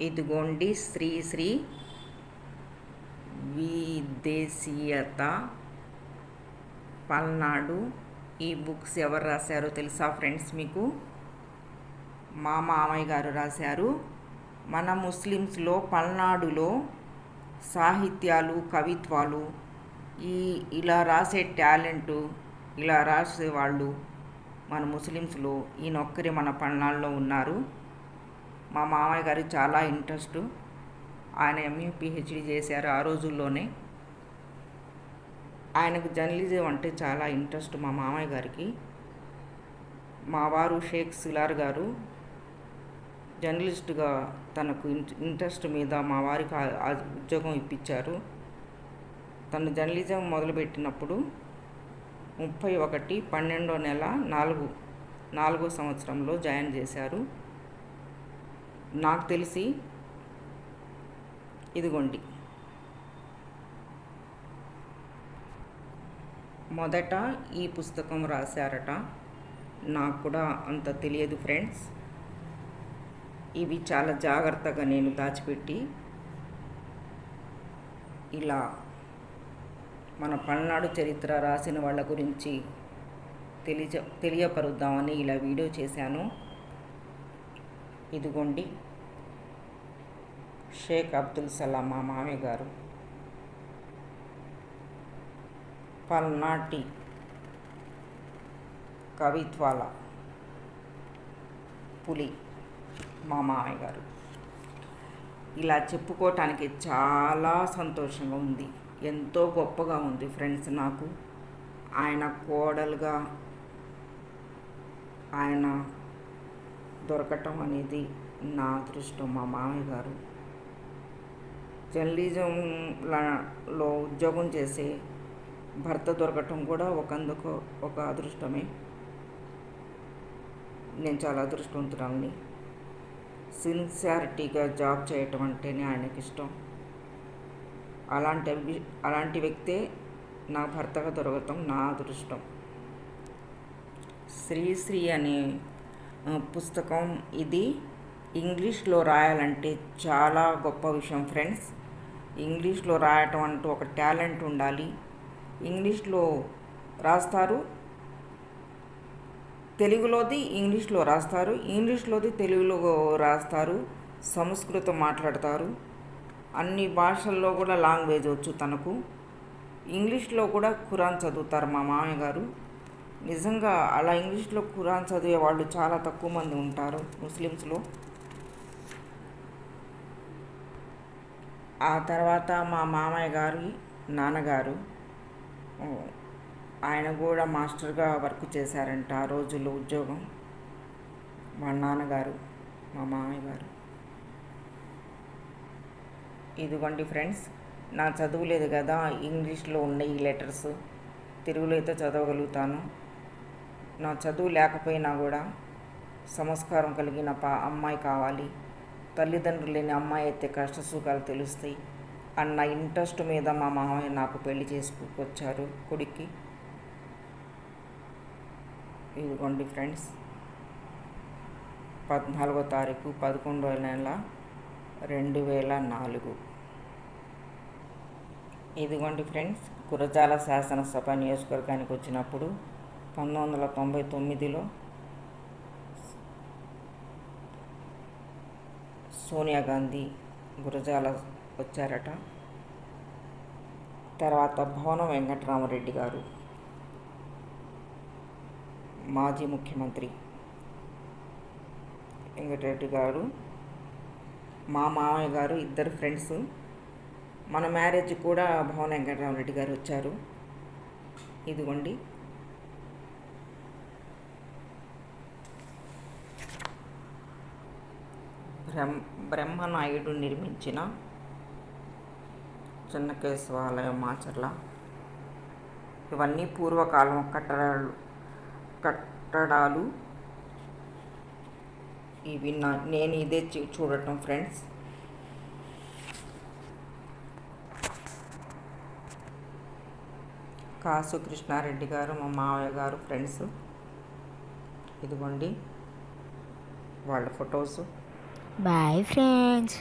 ఇదిగోండి శ్రీ శ్రీ విదేశీయత పల్నాడు. ఈ బుక్స్ ఎవరు రాశారో తెలుసా ఫ్రెండ్స్ మీకు? మా మామయ్య గారు రాశారు. మన ముస్లిమ్స్లో పల్నాడులో సాహిత్యాలు, కవిత్వాలు, ఇలా రాసే టాలెంటు, ఇలా రాసేవాళ్ళు మన ముస్లిమ్స్లో ఈయనొక్కరే మన పల్నాడులో ఉన్నారు. మా మామయ్య గారికి చాలా ఇంట్రెస్ట్. ఆయన ఎంఏ పిహెచ్డి చేశారు ఆ రోజుల్లోనే. ఆయనకు జర్నలిజం అంటే చాలా ఇంట్రెస్ట్ మా మామయ్య గారికి. మా వారు షేక్ సిలార్ గారు జర్నలిస్టుగా తనకు ఇంట్రెస్ట్ మీద మా వారికి ఉద్యోగం ఇప్పించారు. తను జర్నలిజం మొదలుపెట్టినప్పుడు 31/12/4 4వ సంవత్సరంలో జాయిన్ చేశారు. నాకు తెలిసి ఇదిగోండి, మొదట ఈ పుస్తకం రాశారట. నాకు కూడా అంత తెలియదు ఫ్రెండ్స్. ఇవి చాలా జాగ్రత్తగా నేను దాచిపెట్టి ఇలా మన పల్నాడు చరిత్ర రాసిన వాళ్ళ గురించి తెలియపరుద్దామని ఇలా వీడియో చేశాను. ఇదిగోండి, షేక్ అబ్దుల్ సలాం మా మామయ్య గారు. పల్నాటి కవిత్వాల పులి మా మామయ్య గారు. ఇలా చెప్పుకోవటానికి చాలా సంతోషంగా ఉంది, ఎంతో గొప్పగా ఉంది ఫ్రెండ్స్. నాకు ఆయన కోడలుగా ఆయన దొరకటం అనేది నా అదృష్టం. మా మామయ్య గారు జర్నలిజంలో ఉద్యోగం చేసే భర్త దొరకటం కూడా ఒక అదృష్టమే. నేను చాలా అదృష్టవంతురాలని. సిన్సియారిటీగా జాబ్ చేయటం అంటేనే ఆయనకి ఇష్టం. అలాంటి వ్యక్తే నా భర్తగా దొరకటం నా అదృష్టం. శ్రీ అనే పుస్తకం ఇది ఇంగ్లీష్లో రాయాలంటే చాలా గొప్ప విషయం ఫ్రెండ్స్. ఇంగ్లీష్లో రాయటం అంటూ ఒక టాలెంట్ ఉండాలి. ఇంగ్లీష్లో రాస్తారు, తెలుగులోది ఇంగ్లీష్లో రాస్తారు, ఇంగ్లీష్లోది తెలుగులో రాస్తారు, సంస్కృతం మాట్లాడతారు. అన్ని భాషల్లో కూడా లాంగ్వేజ్ వచ్చు తనకు. ఇంగ్లీష్లో కూడా ఖురాన్ చదువుతారు మా మామయ్య గారు. నిజంగా అలా ఇంగ్లీష్లో ఖురాన్ చదివే వాళ్ళు చాలా తక్కువ మంది ఉంటారు ముస్లిమ్స్లో. ఆ తర్వాత మా మామయ్య గారి నాన్నగారు, ఆయన కూడా మాస్టర్గా వర్క్ చేశారంట ఆ రోజుల్లో ఉద్యోగం. మా నాన్నగారు మా మామయ్య గారు. ఇదిగోండి ఫ్రెండ్స్, నా చదువు లేదు కదా, ఇంగ్లీష్లో ఉన్నాయి ఈ లెటర్స్. తెలుగులో అయితే చదవగలుగుతాను. నా చదువు లేకపోయినా కూడా సంస్కారం కలిగిన అమ్మాయి కావాలి, తల్లిదండ్రులు లేని అమ్మాయి అయితే కష్ట సుఖాలు తెలుస్తాయి అన్న ఇంట్రెస్ట్ మీద మా మామయ్య నాకు పెళ్లి చేసుకొచ్చారు కొడుక్కి. ఇదిగోండి ఫ్రెండ్స్, 14వ తారీఖు 11వ నెల 2004. ఇదిగోండి ఫ్రెండ్స్, గురజాల శాసనసభ నియోజకవర్గానికి వచ్చినప్పుడు 1999లో సోనియా గాంధీ గురజాల వచ్చారట. తర్వాత భవనం వెంకటరామరెడ్డి గారు, మాజీ ముఖ్యమంత్రి వెంకటరెడ్డి గారు, మా మామయ్య గారు, ఇద్దరు ఫ్రెండ్స్. మన మ్యారేజ్ కూడా భవన వెంకటరామరెడ్డి గారు వచ్చారు. ఇదిగోండి, బ్రహ్మనాయుడు నిర్మించిన చెన్నకేశవాలయం మాచర్ల. ఇవన్నీ పూర్వకాలం కట్టడాలు. ఇవి నేను ఇదే చూడటం ఫ్రెండ్స్. కాసు కృష్ణారెడ్డి గారు మా మావయ్య గారు ఫ్రెండ్స్. ఇదిగోండి వాళ్ళ ఫొటోస్. Bye friends.